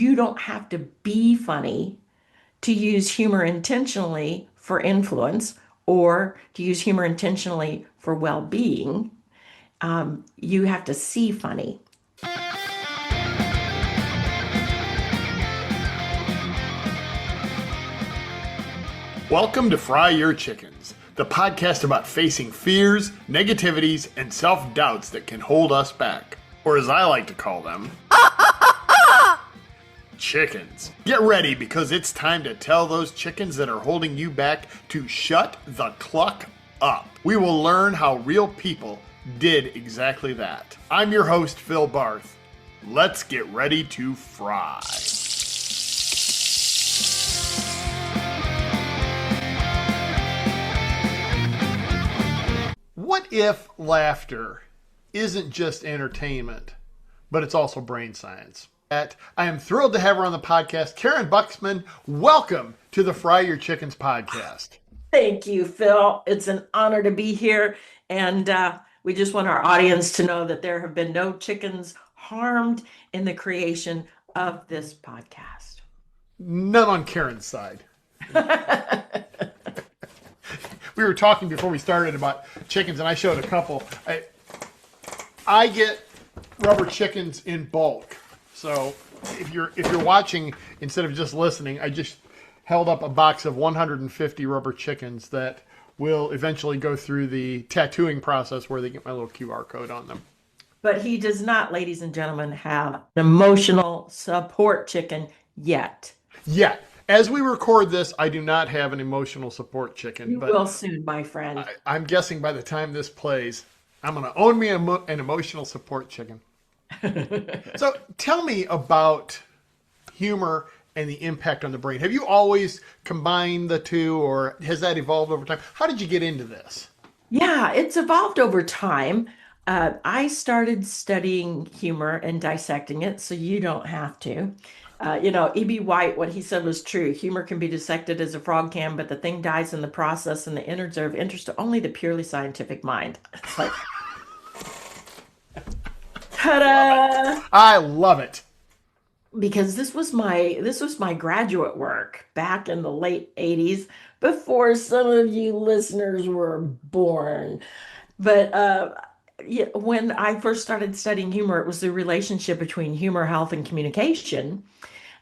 You don't have to be funny to use humor intentionally for influence or to use humor intentionally for well-being. You have to see funny. Welcome to Fry Your Chickens, the podcast about facing fears, negativities, and self-doubts that can hold us back. Or as I like to call them, chickens. Get ready because it's time to tell those chickens that are holding you back to shut the cluck up. We will learn how real people did exactly that. I'm your host, Phil Barth. Let's get ready to fry. What if laughter isn't just entertainment, but it's also brain science? I am thrilled to have her on the podcast. Karyn Buxman, welcome to the Fry Your Chickens podcast. Thank you, Phil. It's an honor to be here. And we just want our audience to know that there have been no chickens harmed in the creation of this podcast. None on Karyn's side. We were talking before we started about chickens, and I showed a couple. I get rubber chickens in bulk. So if you're watching instead of just listening, I just held up a box of 150 rubber chickens that will eventually go through the tattooing process where they get my little QR code on them. But he does not, ladies and gentlemen, have an emotional support chicken yet. Yet. As we record this, I do not have an emotional support chicken. You will soon, my friend. I'm guessing by the time this plays, I'm going to own me an emotional support chicken. So tell me about humor and the impact on the brain. Have you always combined the two, or has that evolved over time? How did you get into this? Yeah, it's evolved over time. I started studying humor and dissecting it, so you don't have to. E.B. White, what he said was true. Humor can be dissected as a frog can, but the thing dies in the process, and the innards are of interest to only the purely scientific mind. It's like, ta-da! I love it. Because this was my graduate work back in the late 80s, before some of you listeners were born. But when I first started studying humor, it was the relationship between humor, health, and communication.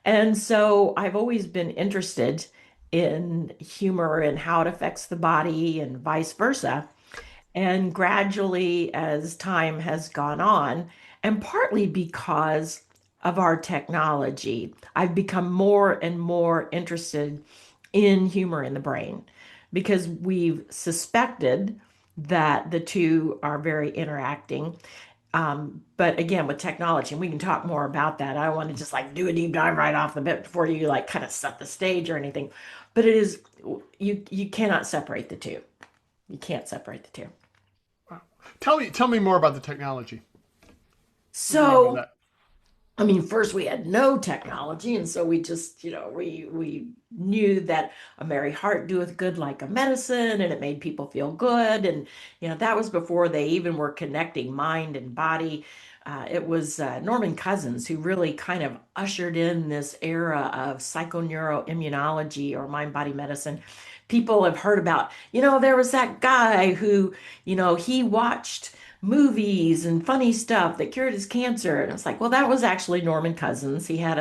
And so I've always been interested in humor and how it affects the body and vice versa. And gradually, as time has gone on, and partly because of our technology, I've become more and more interested in humor in the brain because we've suspected that the two are very interacting. But again, with technology, and we can talk more about that. I don't want to just like do a deep dive right off the bat before you like kind of set the stage or anything. But it is, you cannot separate the two. You can't separate the two. Wow. Tell me more about the technology. So, I mean, first we had no technology, and so we just, we knew that a merry heart doeth good like a medicine, and it made people feel good. And, that was before they even were connecting mind and body. It was Norman Cousins who really kind of ushered in this era of psychoneuroimmunology or mind-body medicine. People have heard about, there was that guy who, he watched movies and funny stuff that cured his cancer. And it's like, well, that was actually Norman Cousins. He had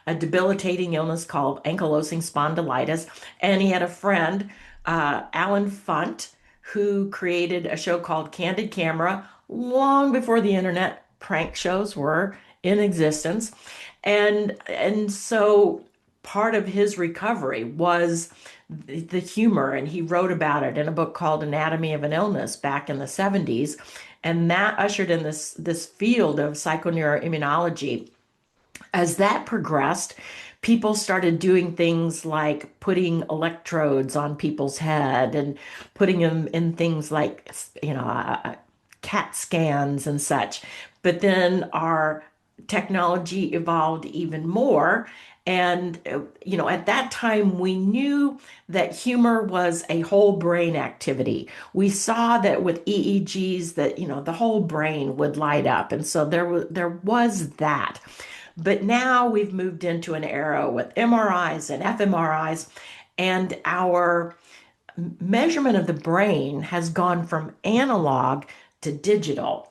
a debilitating illness called ankylosing spondylitis. And he had a friend, Alan Funt, who created a show called Candid Camera long before the internet prank shows were in existence. And so part of his recovery was the humor, and he wrote about it in a book called Anatomy of an Illness back in the 70s. And that ushered in this field of psychoneuroimmunology. As that progressed, people started doing things like putting electrodes on people's head and putting them in things like, CAT scans and such. But then our technology evolved even more. And, at that time, we knew that humor was a whole brain activity. We saw that with EEGs that, the whole brain would light up. And so there was that. But now we've moved into an era with MRIs and fMRIs, and our measurement of the brain has gone from analog to digital.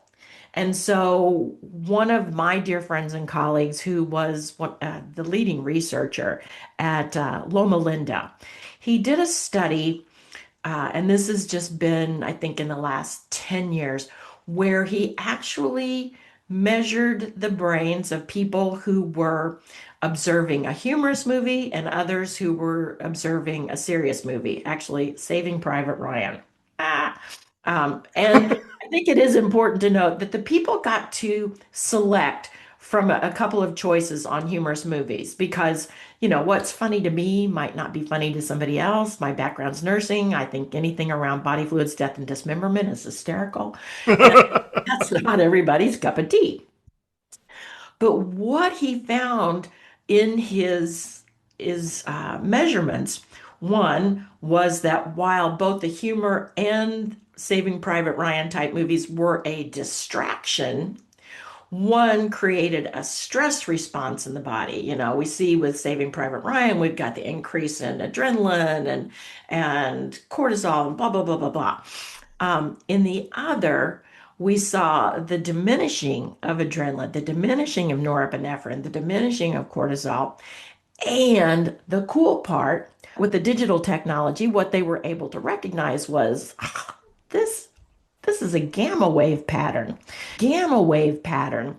And so, one of my dear friends and colleagues, who was the leading researcher at Loma Linda, he did a study, and this has just been, I think, in the last 10 years, where he actually measured the brains of people who were observing a humorous movie and others who were observing a serious movie, actually Saving Private Ryan. Ah. And I think it is important to note that the people got to select from a couple of choices on humorous movies because, what's funny to me might not be funny to somebody else. My background's nursing. I think anything around body fluids, death, and dismemberment is hysterical. And that's not everybody's cup of tea. But what he found in his measurements, one was that while both the humor and Saving Private Ryan type movies were a distraction, one created a stress response in the body. We see with Saving Private Ryan, we've got the increase in adrenaline and cortisol and blah blah blah blah blah. In the other, we saw the diminishing of adrenaline, the diminishing of norepinephrine, the diminishing of cortisol. And the cool part with the digital technology, what they were able to recognize was this this is a gamma wave pattern. Gamma wave pattern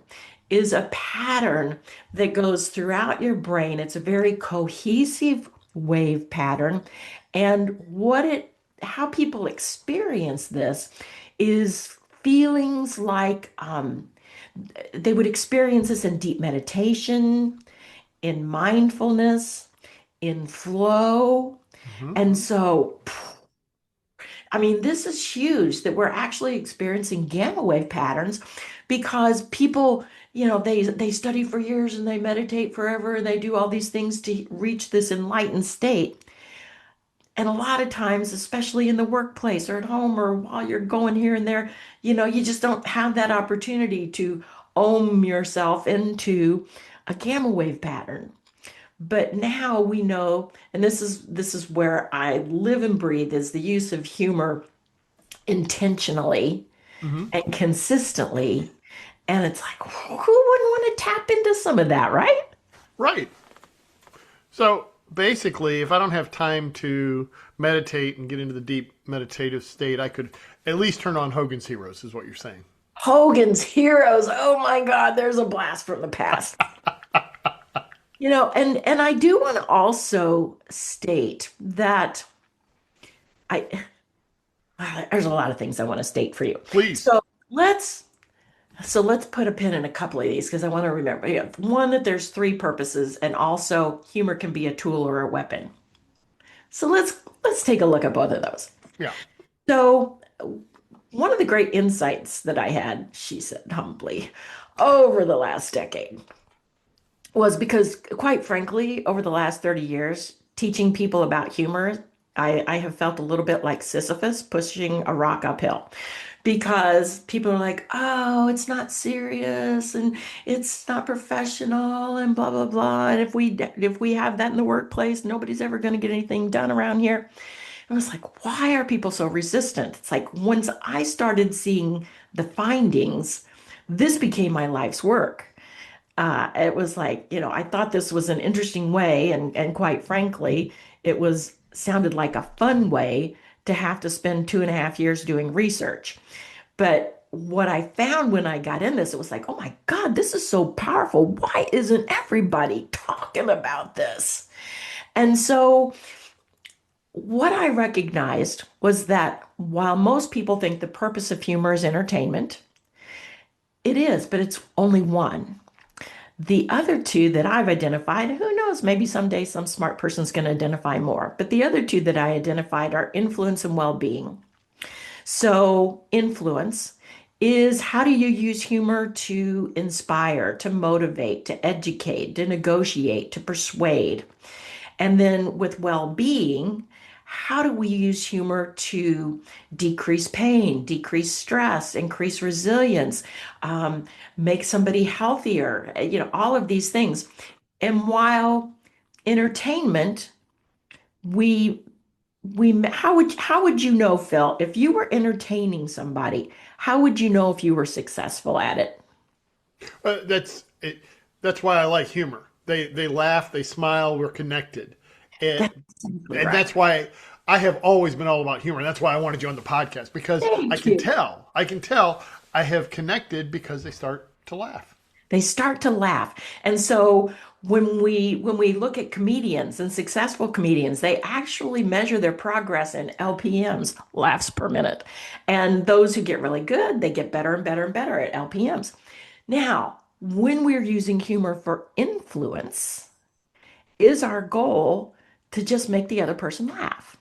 is a pattern that goes throughout your brain. It's a very cohesive wave pattern. And how people experience this is feelings like they would experience this in deep meditation, in mindfulness, in flow. Mhm. And so, I mean, this is huge that we're actually experiencing gamma wave patterns because people, they study for years and they meditate forever and they do all these things to reach this enlightened state. And a lot of times, especially in the workplace or at home or while you're going here and there, you just don't have that opportunity to ohm yourself into a gamma wave pattern. But now we know, and this is where I live and breathe, is the use of humor intentionally Mhm. and consistently. And it's like, who wouldn't want to tap into some of that, right? Right. So basically, if I don't have time to meditate and get into the deep meditative state, I could at least turn on Hogan's Heroes, is what you're saying. Hogan's Heroes. Oh my God, there's a blast from the past. And I do want to also state that I there's a lot of things I want to state for you. Please. So let's let's put a pin in a couple of these because I want to remember. Yeah, one, that there's three purposes, and also humor can be a tool or a weapon. So let's take a look at both of those. Yeah. So one of the great insights that I had, she said humbly, over the last decade was because, quite frankly, over the last 30 years, teaching people about humor, I have felt a little bit like Sisyphus pushing a rock uphill because people are like, oh, it's not serious and it's not professional and blah, blah, blah. And if we have that in the workplace, nobody's ever going to get anything done around here. I was like, why are people so resistant? It's like once I started seeing the findings, this became my life's work. It was like, I thought this was an interesting way, and quite frankly, it was sounded like a fun way to have to spend 2.5 years doing research. But what I found when I got in this, it was like, oh my God, this is so powerful. Why isn't everybody talking about this? And so what I recognized was that while most people think the purpose of humor is entertainment, it is, but it's only one. The other two that I've identified, who knows, maybe someday some smart person's going to identify more. But the other two that I identified are influence and well being. So, influence is how do you use humor to inspire, to motivate, to educate, to negotiate, to persuade? And then with well being, how do we use humor to decrease pain, decrease stress, increase resilience, um, make somebody healthier, all of these things. And while entertainment, we how would you know, Phil, if you were entertaining somebody, how would you know if you were successful at it? That's it. That's why I like humor. They laugh, they smile, we're connected, and That's exactly and right. that's why I have always been all about humor. And that's why I wanted you on the podcast because Thank you. I can tell I have connected because they start to laugh. They start to laugh. And so when we look at comedians and successful comedians, they actually measure their progress in LPMs, laughs per minute. And those who get really good, they get better and better and better at LPMs. Now, when we're using humor for influence, is our goal to just make the other person laugh?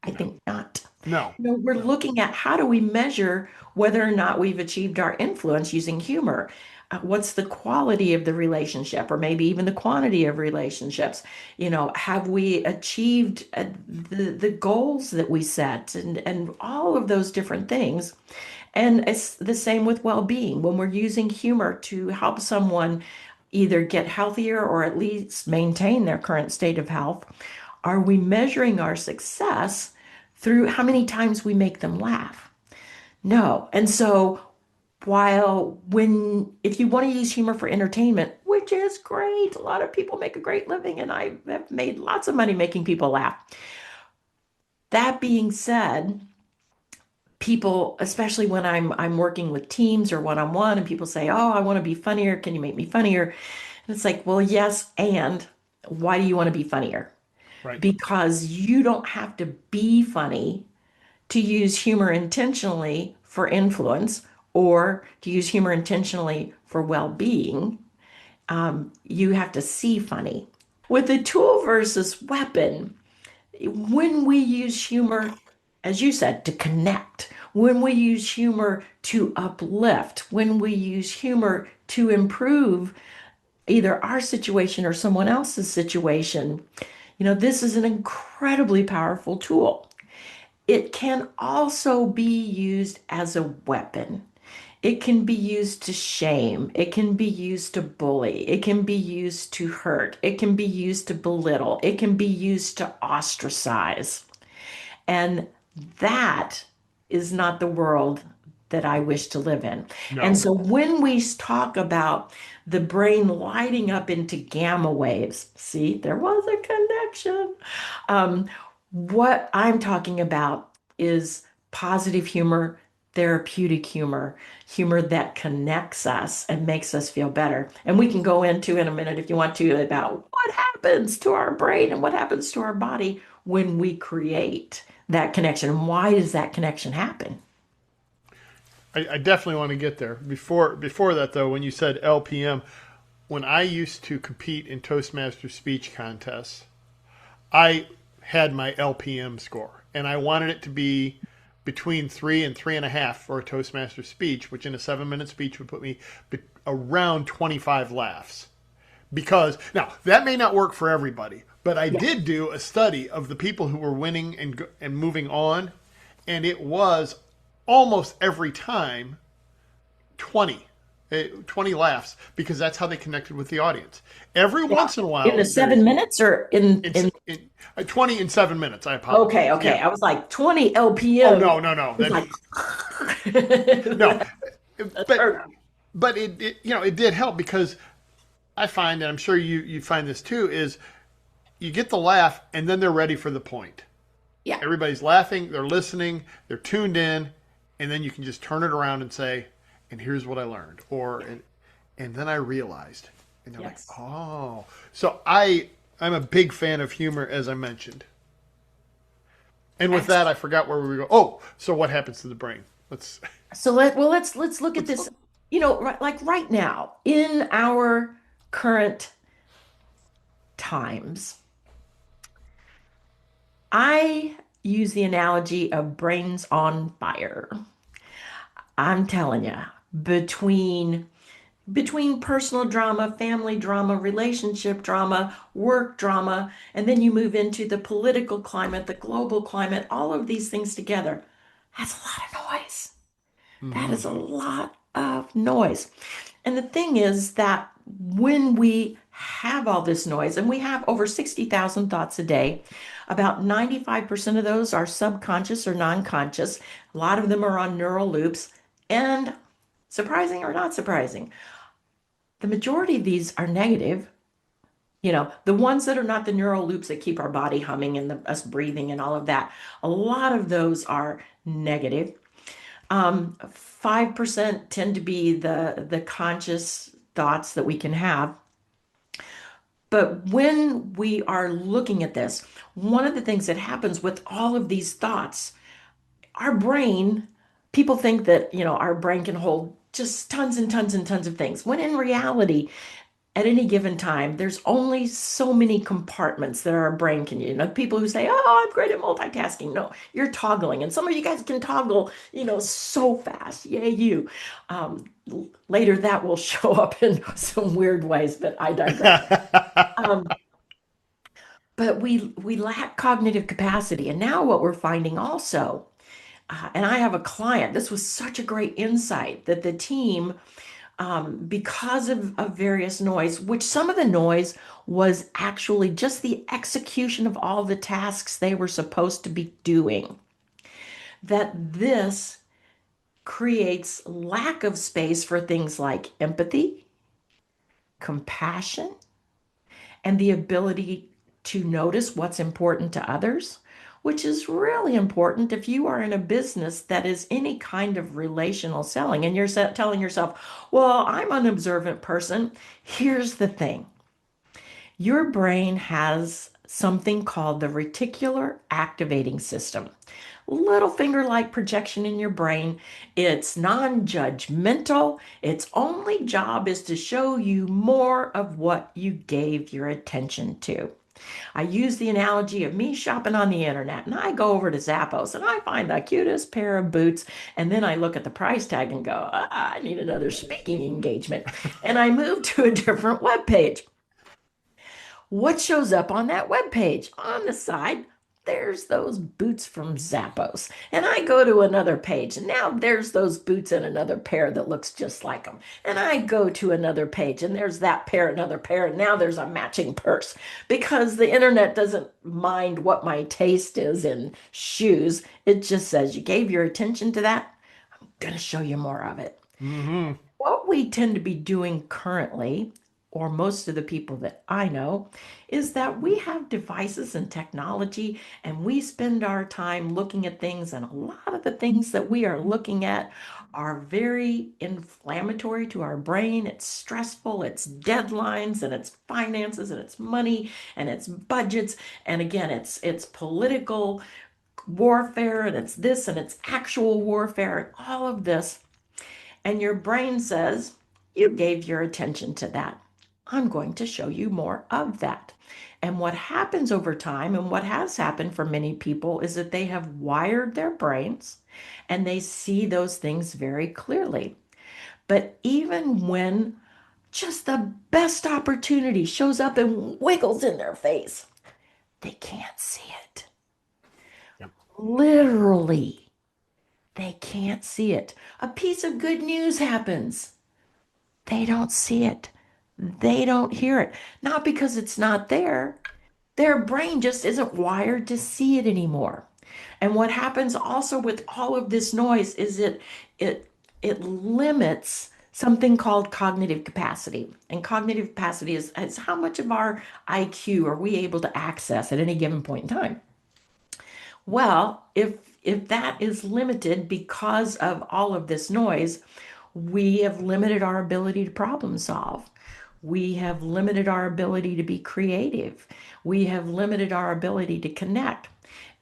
I No, think not. no, We're no. looking at how do we measure whether or not we've achieved our influence using humor? What's the quality of the relationship, or maybe even the quantity of relationships? Have we achieved the goals that we set, and all of those different things? And it's the same with well-being. When we're using humor to help someone either get healthier or at least maintain their current state of health, are we measuring our success through how many times we make them laugh? No. And so if you want to use humor for entertainment, which is great, a lot of people make a great living, and I have made lots of money making people laugh. That being said, people, especially when I'm working with teams or one-on-one, and people say, "Oh, I want to be funnier. Can you make me funnier?" And it's like, well, yes, and why do you want to be funnier? Right. Because you don't have to be funny to use humor intentionally for influence or to use humor intentionally for well-being. You have to see funny. With the tool versus weapon, when we use humor, as you said, to connect, when we use humor to uplift, when we use humor to improve either our situation or someone else's situation, this is an incredibly powerful tool. It can also be used as a weapon. It can be used to shame. It can be used to bully. It can be used to hurt. It can be used to belittle. It can be used to ostracize. And that is not the world that I wish to live in. And No. so when we talk about the brain lighting up into gamma waves, see, there was a connection. Um, what I'm talking about is positive humor, therapeutic humor, humor that connects us and makes us feel better. And we can go into in a minute, if you want to, about what happens to our brain and what happens to our body when we create that connection. Why does that connection happen? I definitely want to get there. Before that though, when you said LPM, when I used to compete in Toastmaster speech contests, I had my LPM score, and I wanted it to be between 3 and 3.5 for a Toastmaster speech, which in a 7-minute speech would put me around 25 laughs. Because now that may not work for everybody, but I Yeah. did do a study of the people who were winning and moving on, and it was almost every time 20. 20 laughs because that's how they connected with the audience. Every Yeah. once in a In the while, 7 minutes or in 20 in 7 minutes. I okay, apologize. okay. Yeah. I was like 20 Oh LPM. no, no, no. It's That like no. that's But hurt. it it did help because I find, and I'm sure you find this too, is you get the laugh and then they're ready for the point. Yeah. Everybody's laughing, they're listening, they're tuned in, and then you can just turn it around and say, "And here's what I learned," or and then I realized, and they're like, Yes. "Oh." So I'm a big fan of humor, as I mentioned. And with that, I forgot where we were going. Oh, so what happens to the brain? Let's So let's look at let's this. Like right now in our current times, I use the analogy of brains on fire. I'm telling you, between between personal drama, family drama, relationship drama, work drama, and then you move into the political climate, the global climate, all of these things together. That's a lot of noise. That Hmm. is a lot of noise. And the thing is that when we have all this noise, and we have over 60,000 thoughts a day, about 95% of those are subconscious or non-conscious. A lot of them are on neural loops. And surprising or not surprising, the majority of these are negative. The ones that are not the neural loops that keep our body humming and us breathing and all of that, a lot of those are negative. 5% tend to be the conscious thoughts that we can have. But when we are looking at this, one of the things that happens with all of these thoughts, our brain, people think that, our brain can hold just tons and tons and tons of things, when in reality, at any given time, there's only so many compartments that our brain can use. People who say, "Oh, I'm great at multitasking." No, you're toggling, and some of you guys can toggle, so fast. Yay, you. Um, Later, that will show up in some weird ways, but I digress. Um, but we lack cognitive capacity, and now what we're finding also, and I have a client. This was such a great insight that the team, because of various noise, which some of the noise was actually just the execution of all the tasks they were supposed to be doing, that this creates lack of space for things like empathy, compassion, and the ability to notice what's important to others, which is really important if you are in a business that is any kind of relational selling and you're telling yourself, well, I'm an observant person. Here's the thing, your brain has something called the reticular activating system. Little finger like projection in your brain. It's non judgmental. Its only job is to show you more of what you gave your attention to. I use the analogy of me shopping on the internet, and I go over to Zappos and I find the cutest pair of boots, and then I look at the price tag and go, I need another speaking engagement, and I move to a different web page. What shows up on that web page? On the side, there's those boots from Zappos. And I go to another page, and now there's those boots and another pair that looks just like them. And I go to another page, and there's that pair, another pair, and now there's a matching purse. Because the internet doesn't mind what my taste is in shoes, it just says you gave your attention to that, I'm going to show you more of it. Hmm. What we tend to be doing currently, or most of the people that I know, is that we have devices and technology and we spend our time looking at things, and a lot of the things that we are looking at are very inflammatory to our brain. It's stressful, it's deadlines, and it's finances, and it's money, and it's budgets. And again, it's political warfare, and it's this, and it's actual warfare, and all of this, and your brain says, you gave your attention to that. I'm going to show you more of that. And what happens over time, and what has happened for many people, is that they have wired their brains and they see those things very clearly. But even when just the best opportunity shows up and wiggles in their face, they can't see it. Yep. Literally, they can't see it. A piece of good news happens. They don't see it. They don't hear it. Not because it's not there. Their brain just isn't wired to see it anymore. And what happens also with all of this noise is it it limits something called cognitive capacity. And cognitive capacity is how much of our IQ are we able to access at any given point in time. Well, if that is limited because of all of this noise, we have limited our ability to problem solve. We have limited our ability to be creative. We have limited our ability to connect.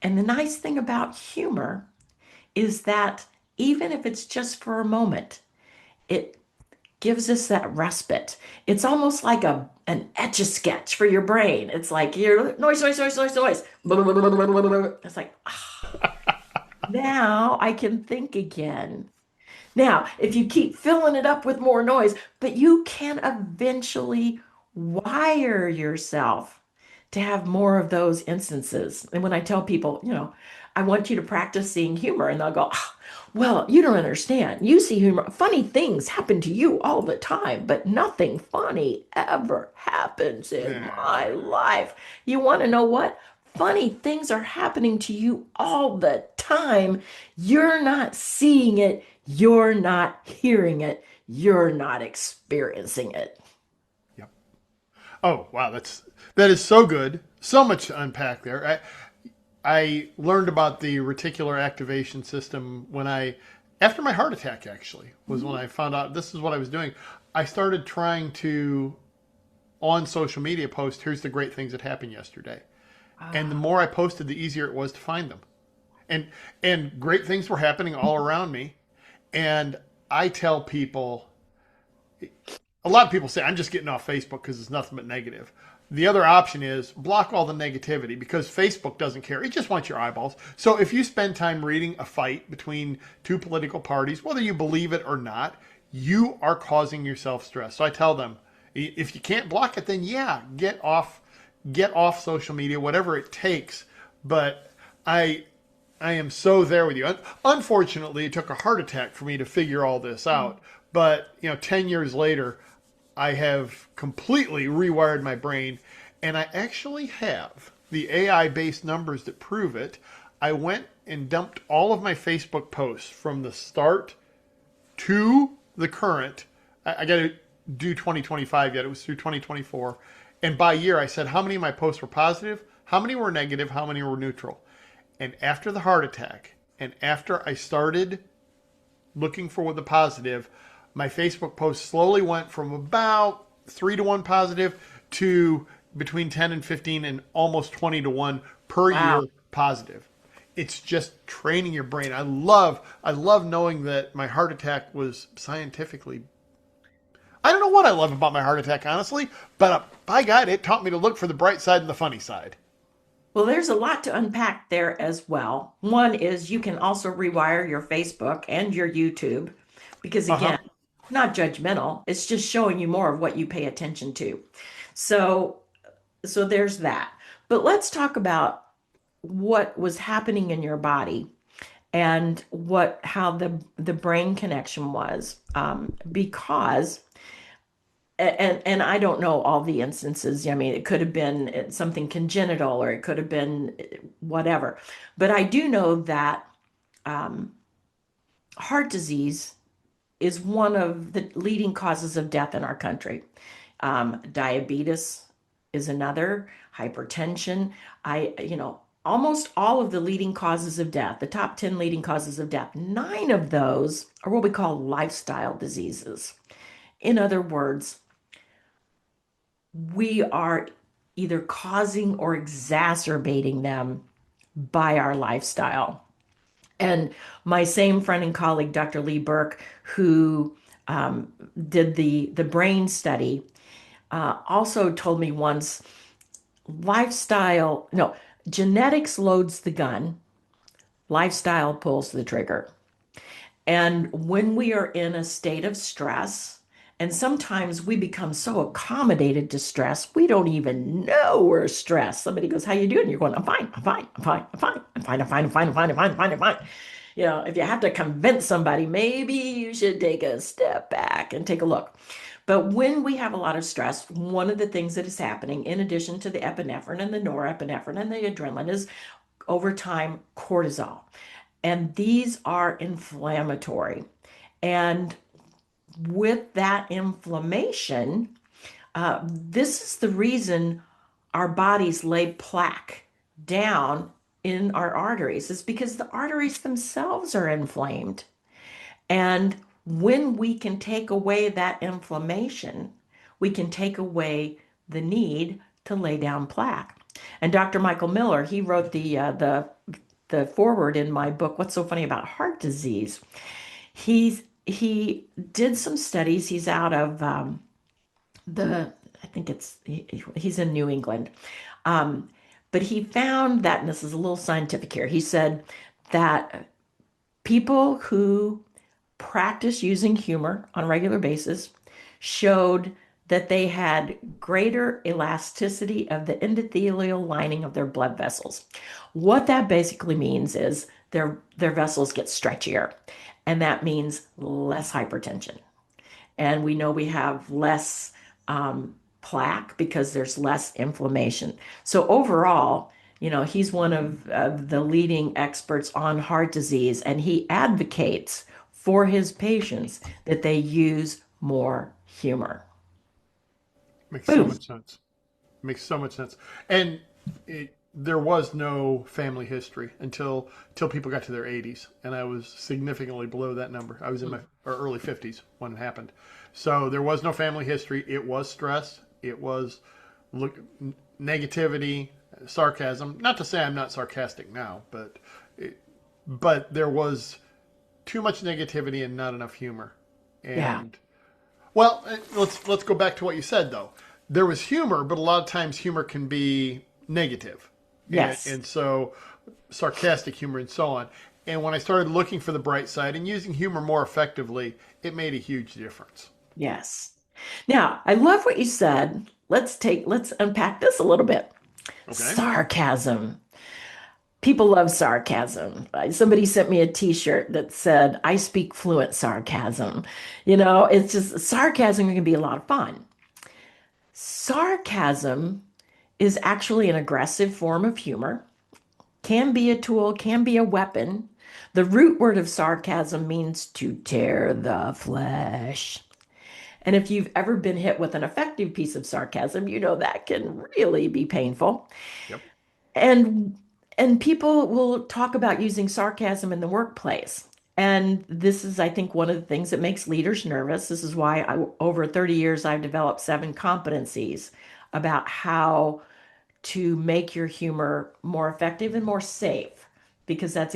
And the nice thing about humor is that even if it's just for a moment, it gives us that respite. It's almost like an etch a sketch for your brain. It's like you're noise, noise, noise, noise, noise. It's like, now I can think again. Now, if you keep filling it up with more noise, but you can eventually wire yourself to have more of those instances. And when I tell people, I want you to practice seeing humor, and they'll go, "Ah, well, you don't understand. You see humor. Funny things happen to you all the time, but nothing funny ever happens in my life. You want to know what? Funny things are happening to you all the time. You're not seeing it. You're not hearing it. You're not experiencing it." Yep. Oh, wow, that is so good. So much to unpack there. I learned about the reticular activation system after my heart attack, actually, was when I found out this is what I was doing. I started trying to, on social media, post, here's the great things that happened yesterday. And the Ah, more I posted, the easier it was to find them. And, and great things were happening all around me. And I tell people, a lot of people say, I'm just getting off Facebook because it's nothing but negative. The other option is block all the negativity because Facebook doesn't care. It just wants your eyeballs. So if you spend time reading a fight between two political parties, whether you believe it or not, you are causing yourself stress. So I tell them, if you can't block it, then yeah, get off social media, whatever it takes. But I am so there with you. Unfortunately, it took a heart attack for me to figure all this out. But 10 years later, I have completely rewired my brain, and I actually have the AI-based numbers that prove it. I went and dumped all of my Facebook posts from the start to the current. I got to do 2025 yet. It was through 2024. And by year, I said how many of my posts were positive, how many were negative, how many were neutral. And after the heart attack, and after I started looking for the positive, my Facebook post slowly went from about 3 to 1 positive to between 10 and 15 and almost 20 to 1 per year wow. positive. It's just training your brain. I love knowing that my heart attack was scientifically. I don't know what I love about my heart attack, honestly, but by God, it taught me to look for the bright side and the funny side. Well, there's a lot to unpack there as well. One is you can also rewire your Facebook and your YouTube because, Uh huh. again, not judgmental. It's just showing you more of what you pay attention to. So, so there's that. But let's talk about what was happening in your body and how the brain connection was, because and I don't know all the instances. I mean, it could have been something congenital or it could have been whatever. But I do know that um, heart disease is one of the leading causes of death in our country. Diabetes is another, hypertension. Almost all of the leading causes of death, the top 10 leading causes of death, nine of those are what we call lifestyle diseases. In other words, we are either causing or exacerbating them by our lifestyle. And my same friend and colleague, Dr. Lee Burke, who did the brain study, also told me once lifestyle, no, genetics loads the gun, lifestyle pulls the trigger. And when we are in a state of stress, and sometimes we become so accommodated to stress, we don't even know we're stressed. Somebody goes, "How you doing?" You're going, "I'm fine, I'm fine, I'm fine, I'm fine, I'm fine, I'm fine, I'm fine, I'm fine, I'm fine, I'm fine, I'm fine." If you have to convince somebody, maybe you should take a step back and take a look. But when we have a lot of stress, one of the things that is happening, in addition to the epinephrine and the norepinephrine and the adrenaline, is over time cortisol. And these are inflammatory. And with that inflammation, this is the reason our bodies lay plaque down in our arteries, is because the arteries themselves are inflamed. And when we can take away that inflammation, we can take away the need to lay down plaque. And Dr. Michael Miller, he wrote the forward in my book, What's So Funny About Heart Disease. He did some studies. He's out of I think he's in New England. Um, but he found that, and this is a little scientific here, he said that people who practiced using humor on a regular basis showed that they had greater elasticity of the endothelial lining of their blood vessels. What that basically means is their vessels get stretchier, and that means less hypertension. And we know we have less plaque because there's less inflammation. So overall, he's one of the leading experts on heart disease, and he advocates for his patients that they use more humor. Makes so Boom. much sense. Makes so much sense. And there was no family history until people got to their 80s, and I was significantly below that number. I was in my early 50s when it happened. So there was no family history. It was stress. It was negativity, sarcasm. Not to say I'm not sarcastic now, but there was too much negativity and not enough humor. Yeah. And well, let's go back to what you said though. There was humor, but a lot of times humor can be negative. Yes. And so sarcastic humor and so on. And when I started looking for the bright side and using humor more effectively, it made a huge difference. Yes. Now, I love what you said. Let's unpack this a little bit. Okay. Sarcasm. People love sarcasm. Somebody sent me a t-shirt that said, I speak fluent sarcasm. It's just sarcasm can be a lot of fun. Sarcasm is actually an aggressive form of humor, can be a tool, can be a weapon. The root word of sarcasm means to tear the flesh. And if you've ever been hit with an effective piece of sarcasm, you know that can really be painful. Yep. And and people will talk about using sarcasm in the workplace. And this is, I think, one of the things that makes leaders nervous. This is why over 30 years, I've developed 7 competencies about how to make your humor more effective and more safe. Because that's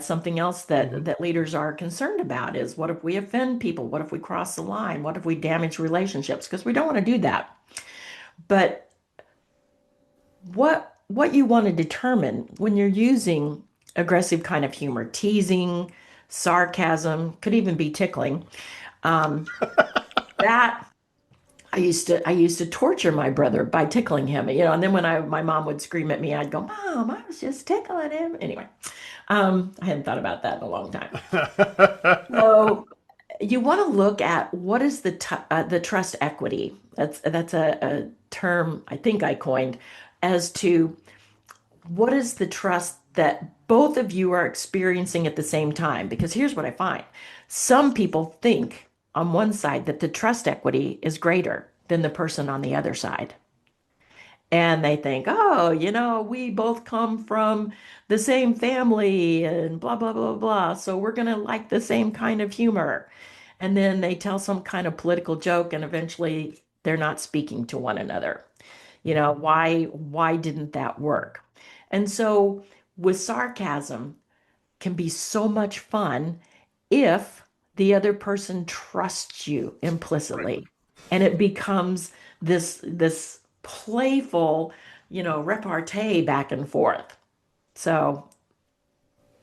something else Mm-hmm. that leaders are concerned about is what if we offend people? What if we cross the line? What if we damage relationships? Because we don't want to do that. But what you want to determine when you're using aggressive kind of humor, teasing, sarcasm, could even be tickling, um, that I used to torture my brother by tickling him, and then when my mom would scream at me, I'd go, Mom, I was just tickling him. Anyway, I hadn't thought about that in a long time. So you want to look at what is the trust equity. That's a term I think I coined as to what is the trust that both of you are experiencing at the same time? Because here's what I find. Some people think on one side that the trust equity is greater than the person on the other side. And they think, oh, we both come from the same family and blah, blah, blah, blah. So we're going to like the same kind of humor. And then they tell some kind of political joke and eventually they're not speaking to one another. Why didn't that work? And so with sarcasm can be so much fun if the other person trusts you Right. implicitly and it becomes this playful, repartee back and forth. So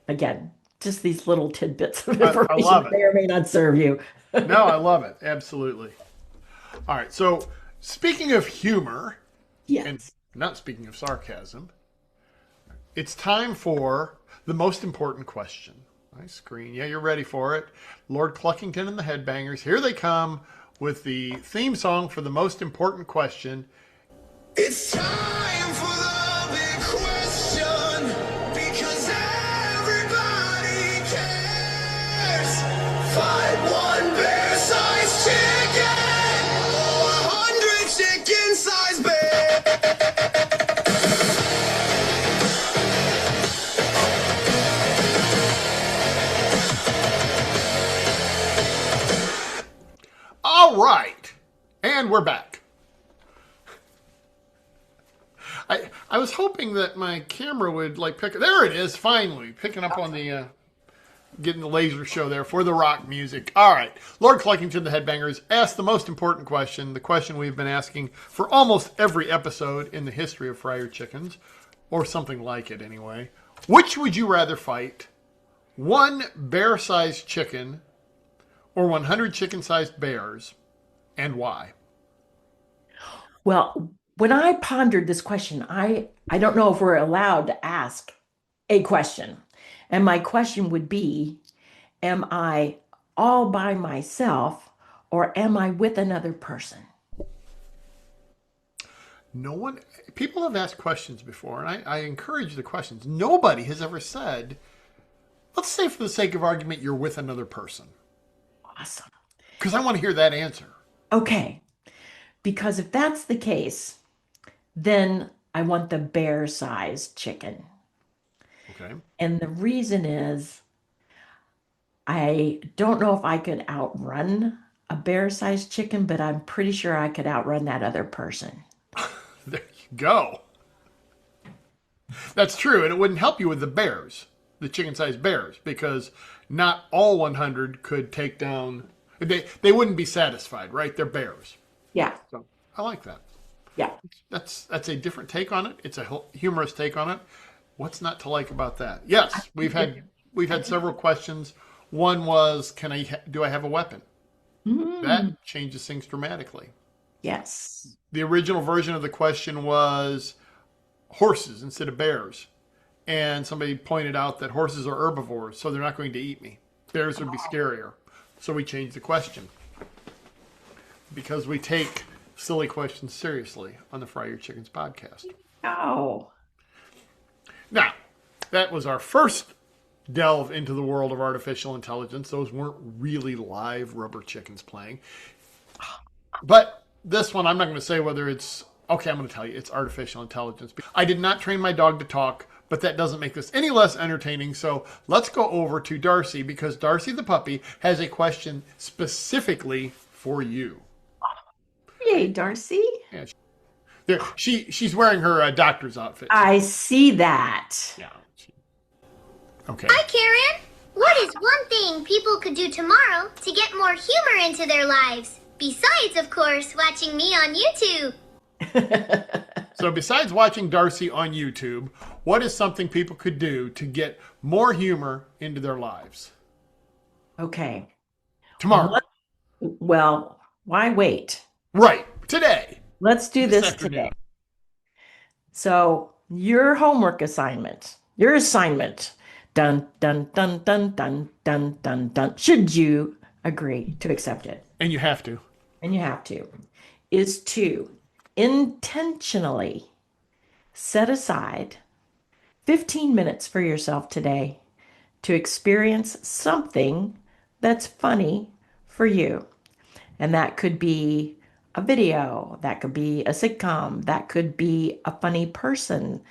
again, just these little tidbits of I information love that it. may or may not serve you. No, I love it. Absolutely. All right. So speaking of humor and Yes. not speaking of sarcasm, it's time for the most important question. Nice screen. Yeah, you're ready for it. Lord Cluckington and the Headbangers. Here they come with the theme song for the most important question. It's time for the big question because everybody cares. Fight one bear-sized chicken or 100 chicken-sized bears. All right. And we're back. I was hoping that my camera would pick. There it is, finally picking up on the getting the laser show there for the rock music. All right, Lord Cluckington, the Headbangers, asked the most important question, the question we've been asking for almost every episode in the history of Friar Chickens, or something like it anyway. Which would you rather fight? One bear-sized chicken or 100 chicken-sized bears, and why? Well, when I pondered this question, I don't know if we're allowed to ask a question. And my question would be, am I all by myself or am I with another person? No one, people have asked questions before, and I encourage the questions. Nobody has ever said, let's say for the sake of argument, you're with another person. Awesome. Because I want to hear that answer. Okay. Because if that's the case, then I want the bear-sized chicken. Okay. And the reason is I don't know if I could outrun a bear-sized chicken, but I'm pretty sure I could outrun that other person. There you go. That's true, and it wouldn't help you with the bears, the chicken-sized bears, because not all 100 could take down. They wouldn't be satisfied, right? They're bears. Yeah. So I like that. Yeah. That's a different take on it. It's a humorous take on it. What's not to like about that? Yes, we've had several questions. One was, do I have a weapon? That changes things dramatically. Yes. The original version of the question was horses instead of bears. And somebody pointed out that horses are herbivores, so they're not going to eat me. Bears would be scarier. So we changed the question. Because we take silly questions seriously on the Fry Your Chickens podcast. Oh. Now, that was our first delve into the world of artificial intelligence. Those weren't really live rubber chickens playing. But this one, I'm not going to say whether it's... Okay, I'm going to tell you, it's artificial intelligence. I did not train my dog to talk, but that doesn't make this any less entertaining. So let's go over to Darcy, because Darcy the puppy has a question specifically for you. Yay, Darcy. Yeah, she's wearing her doctor's outfit. I see that. Yeah. Okay. Hi, Karen. What is one thing people could do tomorrow to get more humor into their lives? Besides, of course, watching me on YouTube. So besides watching Darcy on YouTube, what is something people could do to get more humor into their lives? Okay. Tomorrow. Well, why wait? Right. Today. Let's do this afternoon. today. So, your homework assignment, your assignment, dun, dun, dun, dun, dun, dun, dun, dun, should you agree to accept it, And you have to. and you have to, is to intentionally set aside 15 minutes for yourself today to experience something that's funny for you. And that could be a video, that could be a sitcom, that could be a funny person,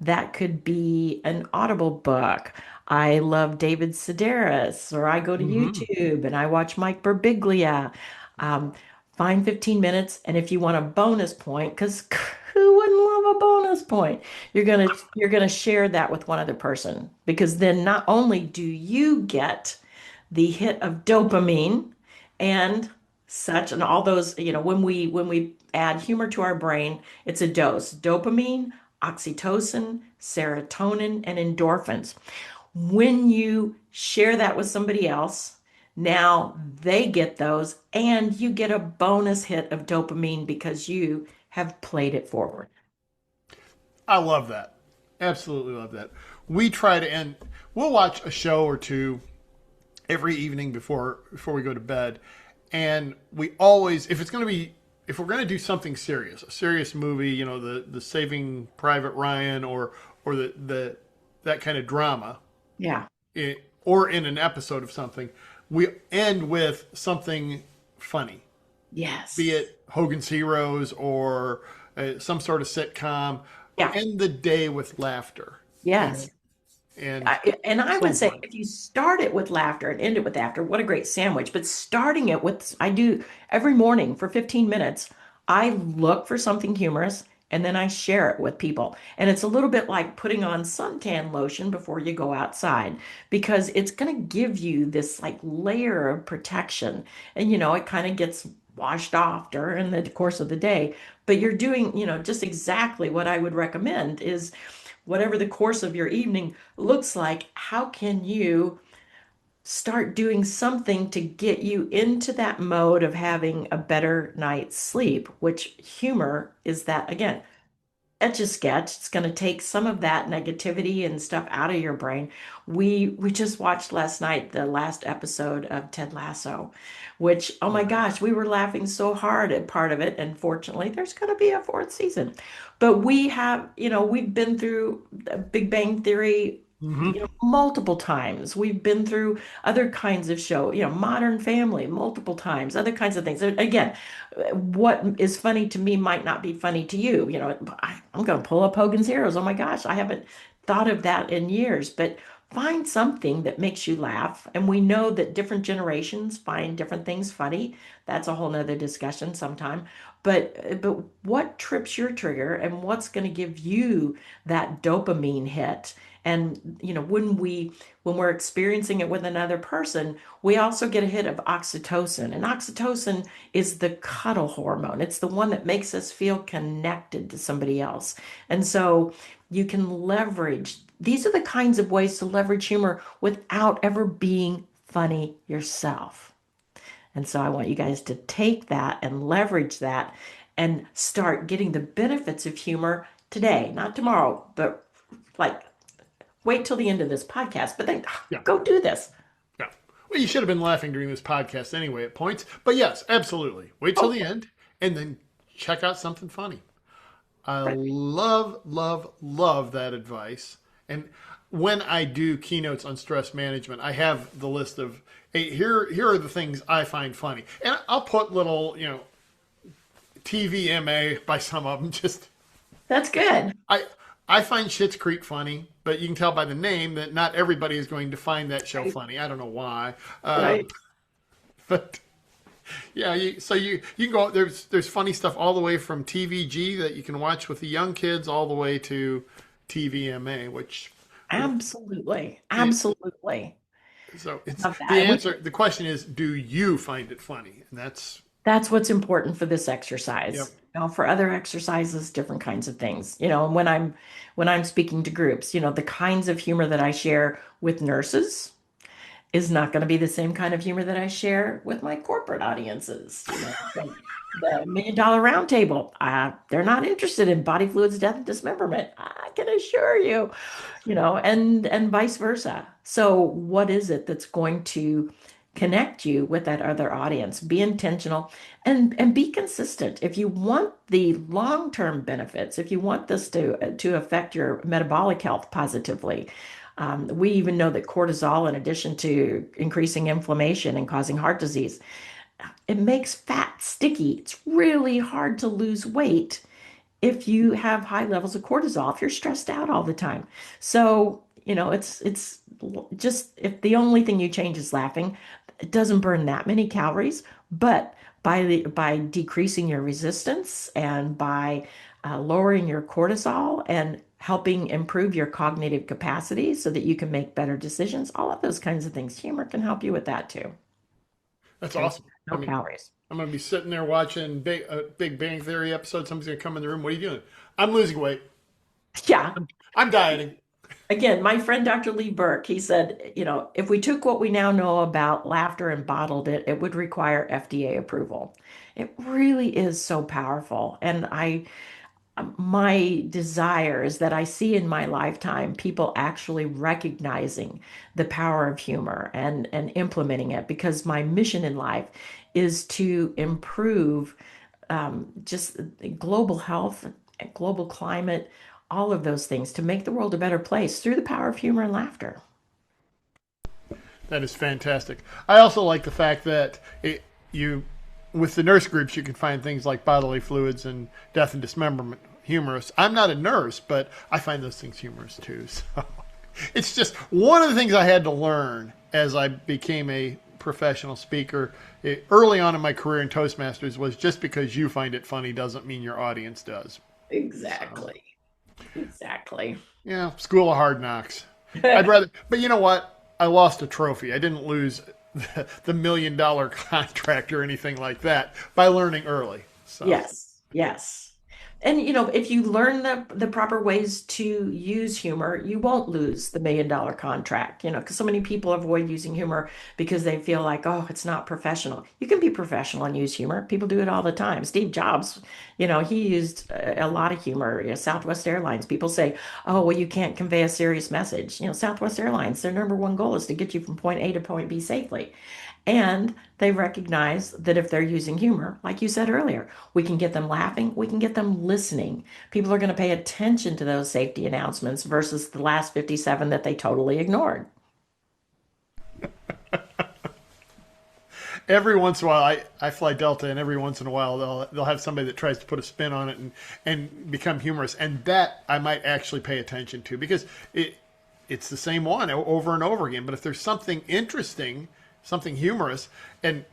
that could be an Audible book. I love David Sedaris, or I go to YouTube and I watch Mike Birbiglia. Find 15 minutes, and if you want a bonus point, because who wouldn't love a bonus point? You're gonna share that with one other person, because then not only do you get the hit of dopamine and such, and all those, when we add humor to our brain, it's a dose: dopamine, oxytocin, serotonin, and endorphins. When you share that with somebody else, now they get those, and you get a bonus hit of dopamine because you have played it forward. I love that. Absolutely love that. We try to end, we'll watch a show or two every evening before we go to bed. And we always, if we're going to do something serious, a serious movie, the Saving Private Ryan or that kind of drama, Yeah. or in an episode of something, we end with something funny. Yes. Be it Hogan's Heroes or some sort of sitcom. Yeah. End the day with laughter. Yes. And I so would say fun. if you start it with laughter and end it with laughter, what a great sandwich. But starting it with, I do every morning for 15 minutes, I look for something humorous and then I share it with people. And it's a little bit like putting on suntan lotion before you go outside, because it's going to give you this like layer of protection. And, it kind of gets washed off during the course of the day. But you're doing, just exactly what I would recommend is, whatever the course of your evening looks like, how can you start doing something to get you into that mode of having a better night's sleep, which humor is that again. Etch a sketch. It's going to take some of that negativity and stuff out of your brain. We just watched last night the last episode of Ted Lasso, which oh my gosh, we were laughing so hard at part of it. And fortunately, there's going to be a fourth season. But we have, we've been through Big Bang Theory, Mm-hmm. multiple times. We've been through other kinds of show, Modern Family multiple times, other kinds of things. Again, what is funny to me might not be funny to you. I'm going to pull up Hogan's Heroes. Oh my gosh, I haven't thought of that in years, but find something that makes you laugh. And we know that different generations find different things funny. That's a whole nother discussion sometime. But what trips your trigger and what's going to give you that dopamine hit? And when we're experiencing it with another person, we also get a hit of oxytocin. And oxytocin is the cuddle hormone. It's the one that makes us feel connected to somebody else. And so you can leverage, these are the kinds of ways to leverage humor without ever being funny yourself. And so I want you guys to take that and leverage that and start getting the benefits of humor today, not tomorrow, but like wait till the end of this podcast, but then Yeah. go do this. Yeah. Well, you should have been laughing during this podcast anyway at points. But yes, absolutely. Wait till the end and then check out something funny. I love, love, love that advice. And when I do keynotes on stress management, I have the list of, hey, here are the things I find funny. And I'll put little, TVMA by some of them. That's good. I find Schitt's Creek funny, but you can tell by the name that not everybody is going to find that show Right. funny. I don't know why. Right. But yeah, you can go. There's funny stuff all the way from TVG that you can watch with the young kids, all the way to TVMA, which Absolutely. Absolutely. so it's Love the that. answer. The question is, do you find it funny? And That's what's important for this yep. exercise. For other exercises, different kinds of things. And when I'm speaking to groups, the kinds of humor that I share with nurses is not going to be the same kind of humor that I share with my corporate audiences. The $1 million round table, they're not interested in body fluids, death, and dismemberment. I can assure you, and vice versa. So what is it that's going to connect you with that other audience? Be intentional and be consistent. If you want the long-term benefits, if you want this to affect your metabolic health positively, we even know that cortisol, in addition to increasing inflammation and causing heart disease, it makes fat sticky. It's really hard to lose weight if you have high levels of cortisol, if you're stressed out all the time. So, it's just if the only thing you change is laughing, it doesn't burn that many calories, but by decreasing your resistance and by lowering your cortisol and helping improve your cognitive capacity so that you can make better decisions, all of those kinds of things. Humor can help you with that too. That's And awesome. I no mean, calories. I'm going to be sitting there watching Big Bang Theory episode. Somebody's going to come in the room. What are you doing? I'm losing weight. Yeah. I'm dieting. Again, my friend Dr. Lee Burke, he said, if we took what we now know about laughter and bottled it, it would require FDA approval. It really is so powerful. And my desire is that I see in my lifetime people actually recognizing the power of humor and implementing it, because my mission in life is to improve just global health, global climate, all of those things to make the world a better place through the power of humor and laughter. That is fantastic. I also like the fact that with the nurse groups, you can find things like bodily fluids and death and dismemberment humorous. I'm not a nurse, but I find those things humorous too. So it's just one of the things I had to learn as I became a professional speaker early on in my career in Toastmasters was just because you find it funny doesn't mean your audience does. Exactly. Exactly. Yeah, school of hard knocks. I'd rather, but you know what? I lost a trophy. I didn't lose the $1 million contract or anything like that by learning early. So Yes. Yes. And if you learn the proper ways to use humor, you won't lose the $1 million contract, because so many people avoid using humor because they feel like, oh, it's not professional. You can be professional and use humor. People do it all the time. Steve Jobs, he used a lot of humor. Southwest Airlines, people say, oh, well, you can't convey a serious message. Southwest Airlines, their number one goal is to get you from point A to point B safely. And they recognize that if they're using humor, like you said earlier, we can get them laughing, we can get them listening. People are going to pay attention to those safety announcements versus the last 57 that they totally ignored. Every once in a while, I fly Delta, and every once in a while they'll have somebody that tries to put a spin on it and become humorous, and that I might actually pay attention to, because it's the same one over and over again. But if there's something interesting, something humorous, and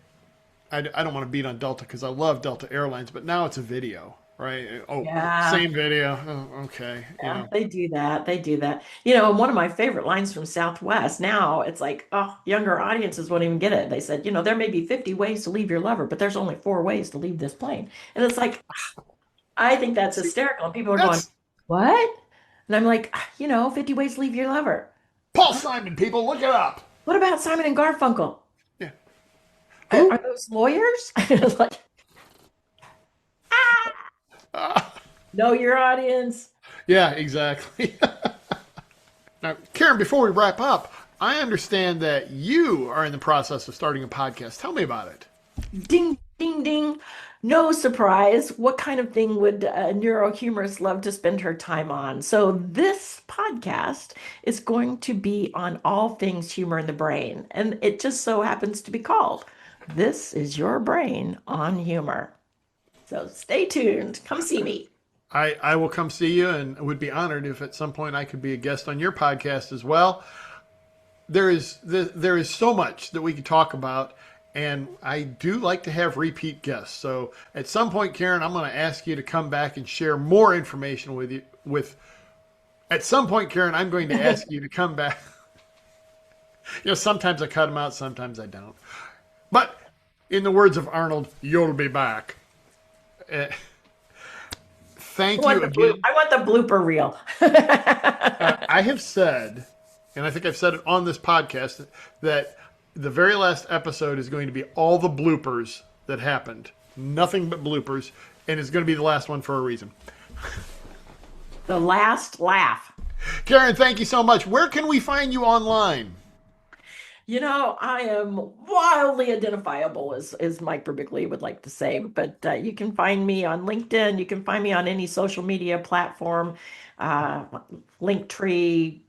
I don't want to beat on Delta because I love Delta Airlines, but now it's a video, right? Oh, Yeah. same video. Oh, okay. Yeah, they do that. They do that. And one of my favorite lines from Southwest, now it's like, oh, younger audiences won't even get it. They said, there may be 50 ways to leave your lover, but there's only 4 ways to leave this plane. And it's like, I think that's hysterical. And people are going, That's what? And I'm like, 50 ways to leave your lover. Paul Simon, people, look it up. What about Simon and Garfunkel? Yeah. Are those lawyers? It's like, know your audience. Yeah, exactly. Now, Karyn, before we wrap up, I understand that you are in the process of starting a podcast. Tell me about it. Ding, ding, ding. No surprise. What kind of thing would a neurohumorist love to spend her time on? So, this podcast is going to be on all things humor in the brain. And it just so happens to be called This is Your Brain on Humor. So, stay tuned. Come see me. I will come see you, and would be honored if at some point I could be a guest on your podcast as well. There is so much that we could talk about, and I do like to have repeat guests. So at some point, Karyn, I'm going to ask you to come back and share more information with you. At some point, Karyn, I'm going to ask you to come back. Sometimes I cut them out, sometimes I don't. But in the words of Arnold, you'll be back. Thank you again. I want the blooper reel. I have said, and I think I've said it on this podcast, that the very last episode is going to be all the bloopers that happened. Nothing but bloopers. And it's going to be the last one for a reason. The last laugh. Karyn, thank you so much. Where can we find you online? I am wildly identifiable, as Mike Birbiglia would like to say. But you can find me on LinkedIn. You can find me on any social media platform, Linktree.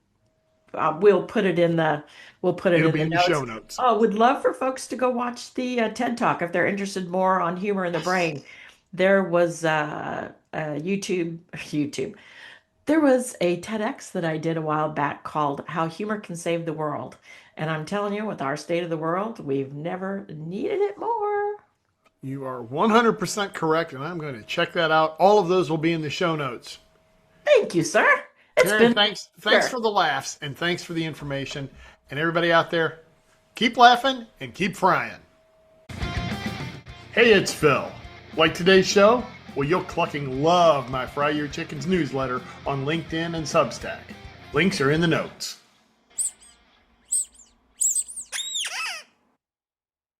We'll put it in the It'll be in the notes. show notes. Oh, would love for folks to go watch the TED Talk if they're interested more on humor in the brain. There was YouTube. There was a TEDx that I did a while back called How Humor Can Save the World. And I'm telling you, with our state of the world, we've never needed it more. You are 100% correct, and I'm going to check that out. All of those will be in the show notes. Thank you, sir. Karyn, thanks for the laughs, and thanks for the information. And everybody out there, keep laughing and keep frying. Hey, it's Phil. Like today's show? Well, you'll clucking love my Fry Your Chickens newsletter on LinkedIn and Substack. Links are in the notes.